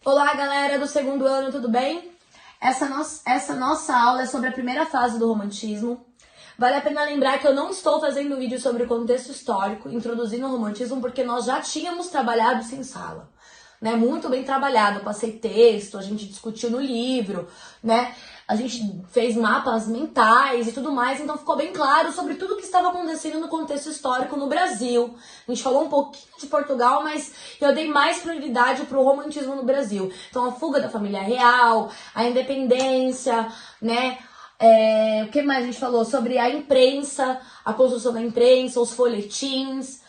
Olá, galera do segundo ano, tudo bem? Essa nossa aula é sobre a primeira fase do romantismo. Vale a pena lembrar que eu não estou fazendo vídeo sobre o contexto histórico, introduzindo o romantismo, porque nós já tínhamos trabalhado isso em sala, né? Muito bem trabalhado, eu passei texto, a gente discutiu no livro, né? A gente fez mapas mentais e tudo mais, então ficou bem claro sobre tudo o que estava acontecendo no contexto histórico no Brasil. A gente falou um pouquinho de Portugal, mas eu dei mais prioridade para o romantismo no Brasil. Então, a fuga da família real, a independência, né? O que mais a gente falou? Sobre a imprensa, a construção da imprensa, os folhetins,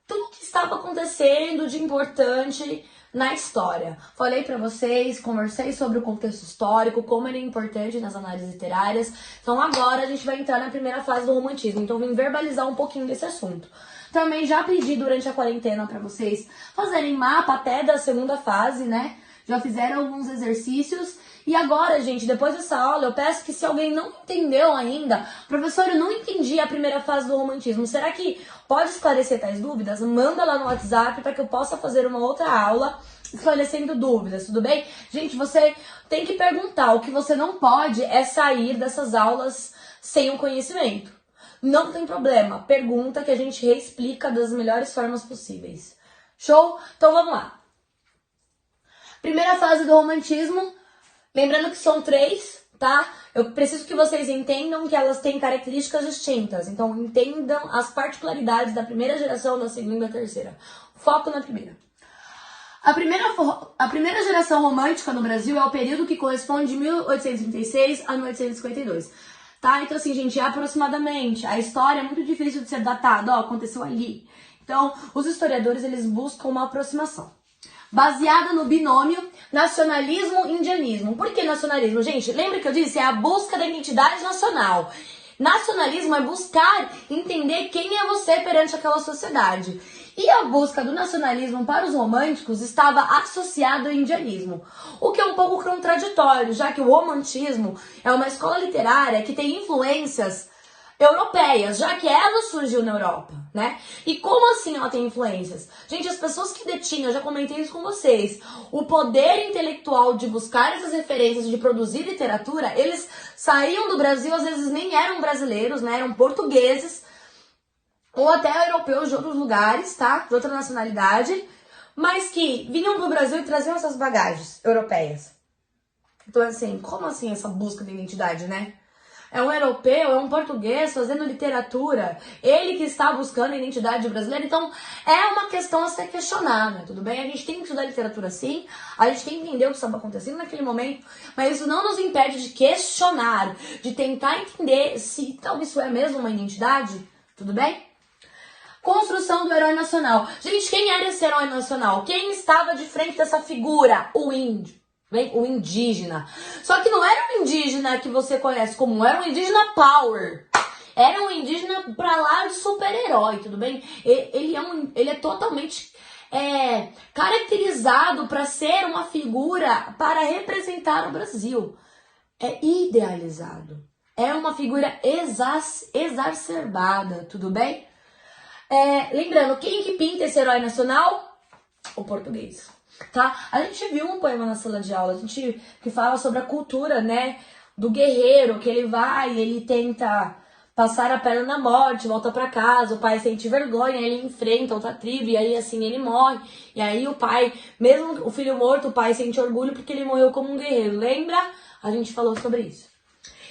tudo que estava acontecendo de importante na história. Falei pra vocês, conversei sobre o contexto histórico, como ele é importante nas análises literárias. Então agora a gente vai entrar na primeira fase do romantismo. Então vim verbalizar um pouquinho desse assunto. Também já pedi durante a quarentena pra vocês fazerem mapa até da segunda fase, né? Já fizeram alguns exercícios. E agora, gente, depois dessa aula, eu peço que se alguém não entendeu ainda, professor, eu não entendi a primeira fase do romantismo, será que pode esclarecer tais dúvidas? Manda lá no WhatsApp para que eu possa fazer uma outra aula esclarecendo dúvidas, tudo bem? Gente, você tem que perguntar, o que você não pode é sair dessas aulas sem o conhecimento. Não tem problema, pergunta que a gente reexplica das melhores formas possíveis. Show? Então vamos lá. Primeira fase do romantismo. Lembrando que são 3, tá? Eu preciso que vocês entendam que elas têm características distintas. Então, entendam as particularidades da primeira geração, da segunda e da terceira. Foco na primeira. A primeira geração romântica no Brasil é o período que corresponde de 1836 a 1852. Tá? Então, assim, gente, aproximadamente. A história é muito difícil de ser datada. Ó, aconteceu ali. Então, os historiadores, eles buscam uma aproximação baseada no binômio nacionalismo e indianismo. Por que nacionalismo? Gente, lembra que eu disse? É a busca da identidade nacional. Nacionalismo é buscar entender quem é você perante aquela sociedade. E a busca do nacionalismo para os românticos estava associada ao indianismo, o que é um pouco contraditório, já que o romantismo é uma escola literária que tem influências europeias, já que ela surgiu na Europa, né? E como assim ela tem influências? Gente, as pessoas que detinham, eu já comentei isso com vocês, o poder intelectual de buscar essas referências, de produzir literatura, eles saíam do Brasil, às vezes nem eram brasileiros, né? Eram portugueses, ou até europeus de outros lugares, tá? De outra nacionalidade, mas que vinham do Brasil e traziam essas bagagens europeias. Então, assim, como assim essa busca de identidade, né? É um europeu, é um português fazendo literatura, ele que está buscando a identidade brasileira, então é uma questão a ser questionada, tudo bem? A gente tem que estudar literatura sim, a gente tem que entender o que estava acontecendo naquele momento, mas isso não nos impede de questionar, de tentar entender se então isso é mesmo uma identidade, tudo bem? Construção do herói nacional. Gente, quem era esse herói nacional? Quem estava de frente dessa figura? O índio. Bem, o indígena. Só que não era um indígena que você conhece como era um indígena power. Era um indígena pra lá de super-herói, tudo bem? Ele é totalmente caracterizado para ser uma figura para representar o Brasil. É idealizado. É uma figura exacerbada, tudo bem? Lembrando, quem que pinta esse herói nacional? O português. Tá? A gente viu um poema na sala de aula, que fala sobre a cultura, né, do guerreiro, que ele tenta passar a perna na morte, volta pra casa, o pai sente vergonha, ele enfrenta outra tribo, e aí assim ele morre, e aí o pai, mesmo o filho morto, o pai sente orgulho porque ele morreu como um guerreiro, lembra? A gente falou sobre isso.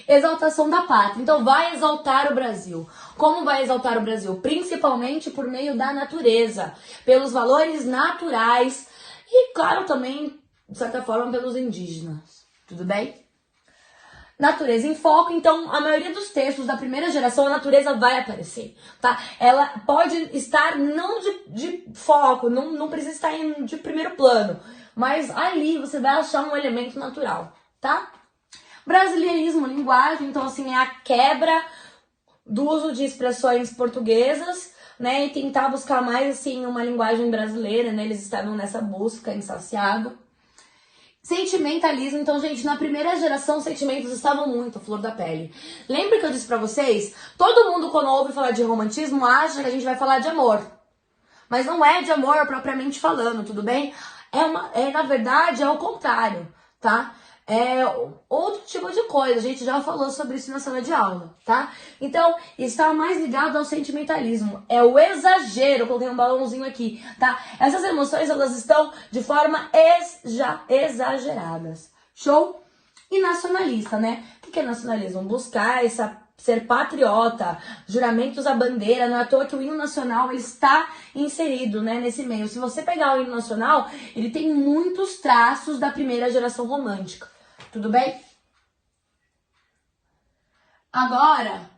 Exaltação da pátria, então vai exaltar o Brasil. Como vai exaltar o Brasil? Principalmente por meio da natureza, pelos valores naturais, e, claro, também, de certa forma, pelos indígenas. Tudo bem? Natureza em foco. Então, a maioria dos textos da primeira geração, a natureza vai aparecer, tá? Ela pode estar não de foco, não precisa estar de primeiro plano. Mas ali você vai achar um elemento natural, tá? Brasileirismo, linguagem. Então, assim, é a quebra do uso de expressões portuguesas, né, e tentar buscar mais, assim, uma linguagem brasileira, né, eles estavam nessa busca, insaciado. Sentimentalismo, então, gente, na primeira geração, os sentimentos estavam muito à flor da pele. Lembra que eu disse pra vocês? Todo mundo, quando ouve falar de romantismo, acha que a gente vai falar de amor. Mas não é de amor propriamente falando, tudo bem? na verdade, é o contrário, tá? É outro tipo de coisa, a gente já falou sobre isso na sala de aula, tá? Então, está mais ligado ao sentimentalismo, é o exagero, eu coloquei um balãozinho aqui, tá? Essas emoções, elas estão de forma exageradas, show? E nacionalista, né? O que é nacionalismo? Buscar ser patriota, juramentos à bandeira, não é à toa que o hino nacional ele está inserido, né, nesse meio. Se você pegar o hino nacional, ele tem muitos traços da primeira geração romântica, tudo bem? Agora,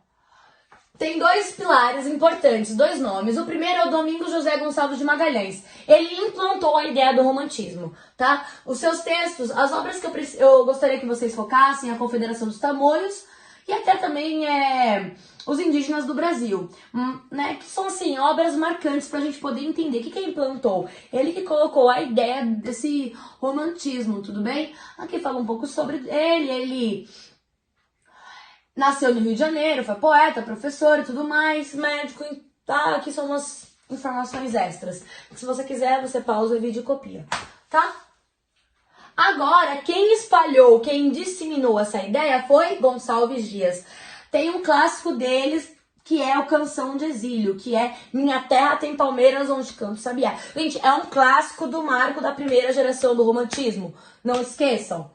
tem dois pilares importantes, dois nomes. O primeiro é o Domingos José Gonçalves de Magalhães. Ele implantou a ideia do romantismo, tá? Os seus textos, as obras que eu gostaria que vocês focassem, a Confederação dos Tamoios, e até também os indígenas do Brasil, né? Que são, assim, obras marcantes pra gente poder entender o que ele implantou. Ele que colocou a ideia desse romantismo, tudo bem? Aqui fala um pouco sobre ele nasceu no Rio de Janeiro, foi poeta, professor e tudo mais, médico, tá? Aqui são umas informações extras. Se você quiser, você pausa o vídeo e copia, tá? Agora, quem espalhou, quem disseminou essa ideia foi Gonçalves Dias. Tem um clássico deles, que é o Canção de Exílio, que é Minha Terra Tem Palmeiras Onde Canto Sabiá. Gente, é um clássico do marco da primeira geração do romantismo. Não esqueçam.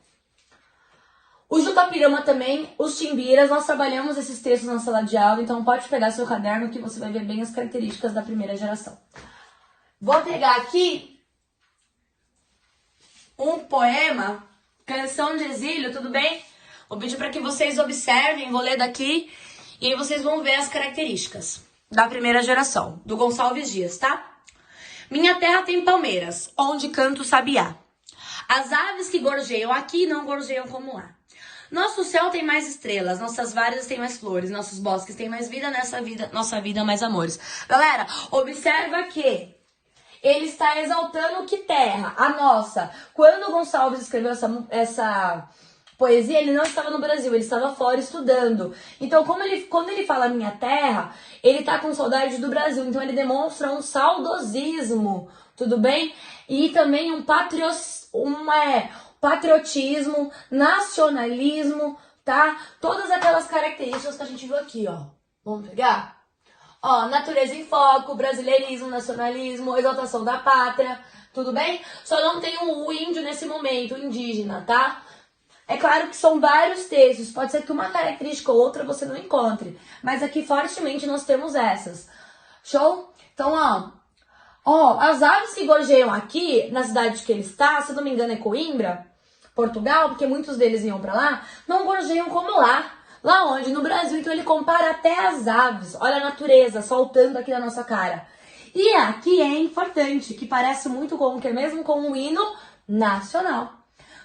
O Jucapirama também, os Timbiras, nós trabalhamos esses textos na sala de aula, então pode pegar seu caderno que você vai ver bem as características da primeira geração. Vou pegar aqui um poema, Canção de Exílio, tudo bem? Vou pedir para que vocês observem, vou ler daqui, e aí vocês vão ver as características da primeira geração, do Gonçalves Dias, tá? Minha terra tem palmeiras, onde canto sabiá. As aves que gorjeiam aqui não gorjeiam como lá. Nosso céu tem mais estrelas, nossas várzeas têm mais flores, nossos bosques têm mais vida, nossa vida mais amores. Galera, observa que ele está exaltando que terra? A nossa. Quando o Gonçalves escreveu essa poesia, ele não estava no Brasil, ele estava fora estudando. Então, quando ele fala minha terra, ele tá com saudade do Brasil. Então, ele demonstra um saudosismo, tudo bem? E também um patriotismo, nacionalismo, tá? Todas aquelas características que a gente viu aqui, ó. Vamos pegar? Ó, natureza em foco, brasileirismo, nacionalismo, exaltação da pátria, tudo bem? Só não tem o índio nesse momento, o indígena, tá? É claro que são vários textos, pode ser que uma característica ou outra você não encontre, mas aqui fortemente nós temos essas. Show? Então, ó, as aves que gorjeiam aqui, na cidade que ele está, se eu não me engano é Coimbra, Portugal, porque muitos deles iam pra lá, não gorjeiam como lá. Lá onde? No Brasil. Então ele compara até as aves. Olha a natureza soltando aqui na nossa cara. E aqui é importante, que parece muito com o que é mesmo com um hino nacional.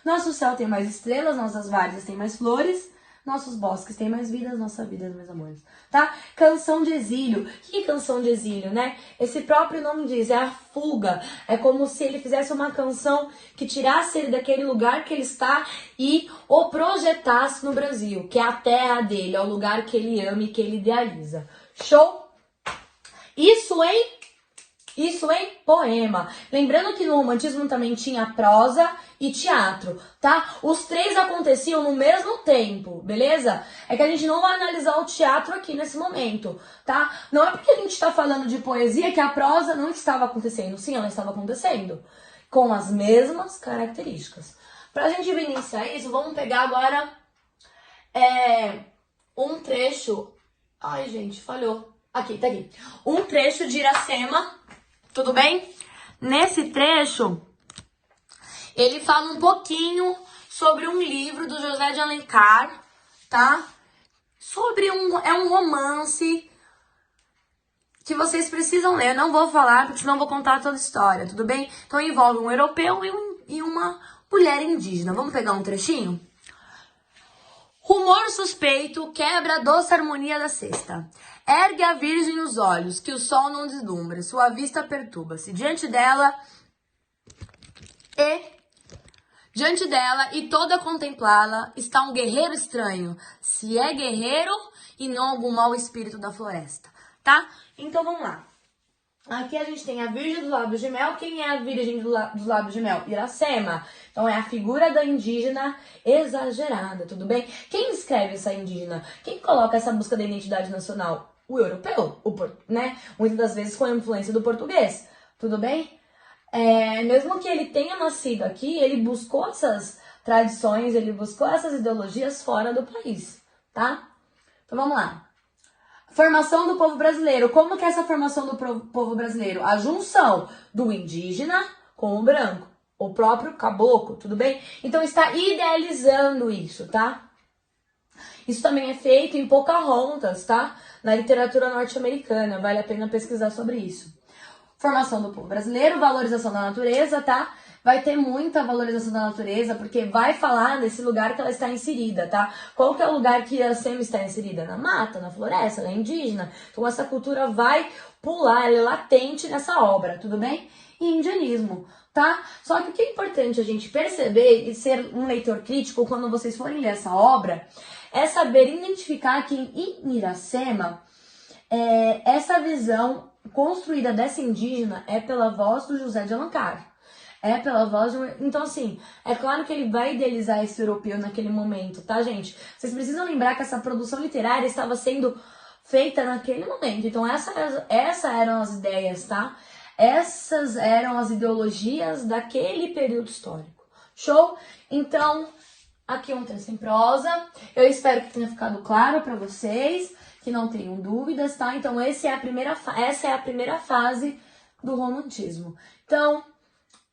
Nosso céu tem mais estrelas, nossas várzeas têm mais flores, nossos bosques têm mais vidas, nossa vida é mais amores, tá? Canção de exílio. O que é canção de exílio, né? Esse próprio nome diz, é a fuga. É como se ele fizesse uma canção que tirasse ele daquele lugar que ele está e o projetasse no Brasil, que é a terra dele, é o lugar que ele ama e que ele idealiza. Show? Isso em poema. Lembrando que no romantismo também tinha prosa e teatro, tá? Os três aconteciam no mesmo tempo, beleza? É que a gente não vai analisar o teatro aqui nesse momento, tá? Não é porque a gente tá falando de poesia que a prosa não estava acontecendo. Sim, ela estava acontecendo, com as mesmas características. Pra gente evidenciar isso, vamos pegar agora um trecho... Ai, gente, falhou. Aqui, tá aqui. Um trecho de Iracema. Tudo bem? Nesse trecho, ele fala um pouquinho sobre um livro do José de Alencar, tá? É um romance que vocês precisam ler. Eu não vou falar, porque senão eu vou contar toda a história, tudo bem? Então envolve um europeu e uma mulher indígena. Vamos pegar um trechinho? Rumor suspeito quebra a doce harmonia da cesta. Ergue a virgem os olhos, que o sol não deslumbra, sua vista perturba-se. Diante dela e toda a contemplá-la está um guerreiro estranho. Se é guerreiro e não algum mau espírito da floresta, tá? Então vamos lá. Aqui a gente tem a Virgem dos Lábios de Mel. Quem é a Virgem dos Lábios de Mel? Iracema. Então é a figura da indígena exagerada, tudo bem? Quem escreve essa indígena? Quem coloca essa busca da identidade nacional? O europeu, né? Muitas das vezes com a influência do português, tudo bem? Mesmo que ele tenha nascido aqui, ele buscou essas tradições, ele buscou essas ideologias fora do país, tá? Então vamos lá. Formação do povo brasileiro. Como que é essa formação do povo brasileiro? A junção do indígena com o branco, o próprio caboclo, tudo bem? Então está idealizando isso, tá? Isso também é feito em Pocahontas, tá? Na literatura norte-americana, vale a pena pesquisar sobre isso. Formação do povo brasileiro, valorização da natureza, tá? Vai ter muita valorização da natureza, porque vai falar desse lugar que ela está inserida, tá? Qual que é o lugar que Iracema está inserida? Na mata, na floresta, na indígena. Então essa cultura vai pular, ela é latente nessa obra, tudo bem? E indianismo, tá? Só que o que é importante a gente perceber e ser um leitor crítico quando vocês forem ler essa obra, é saber identificar que em Iracema, essa visão construída dessa indígena é pela voz do José de Alencar. É pela voz de... Então, assim, é claro que ele vai idealizar esse europeu naquele momento, tá, gente? Vocês precisam lembrar que essa produção literária estava sendo feita naquele momento. Então, essas eram as ideias, tá? Essas eram as ideologias daquele período histórico. Show? Então, aqui um texto em prosa. Eu espero que tenha ficado claro para vocês, que não tenham dúvidas, tá? Então, essa é a primeira fase do romantismo. Então,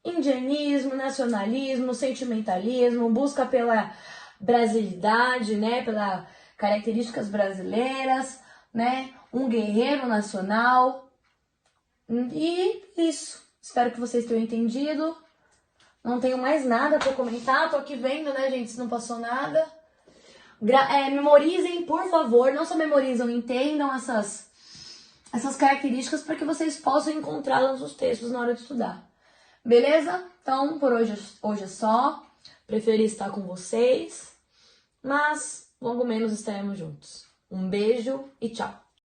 indianismo, nacionalismo, sentimentalismo, busca pela brasilidade, né? Pelas características brasileiras, né? Um guerreiro nacional. E isso. Espero que vocês tenham entendido. Não tenho mais nada para comentar. Tô aqui vendo, né, gente, se não passou nada. Memorizem, por favor. Não só memorizam, entendam essas características para que vocês possam encontrá-las nos textos na hora de estudar. Beleza? Então, por hoje é só. Preferi estar com vocês, mas logo menos estaremos juntos. Um beijo e tchau!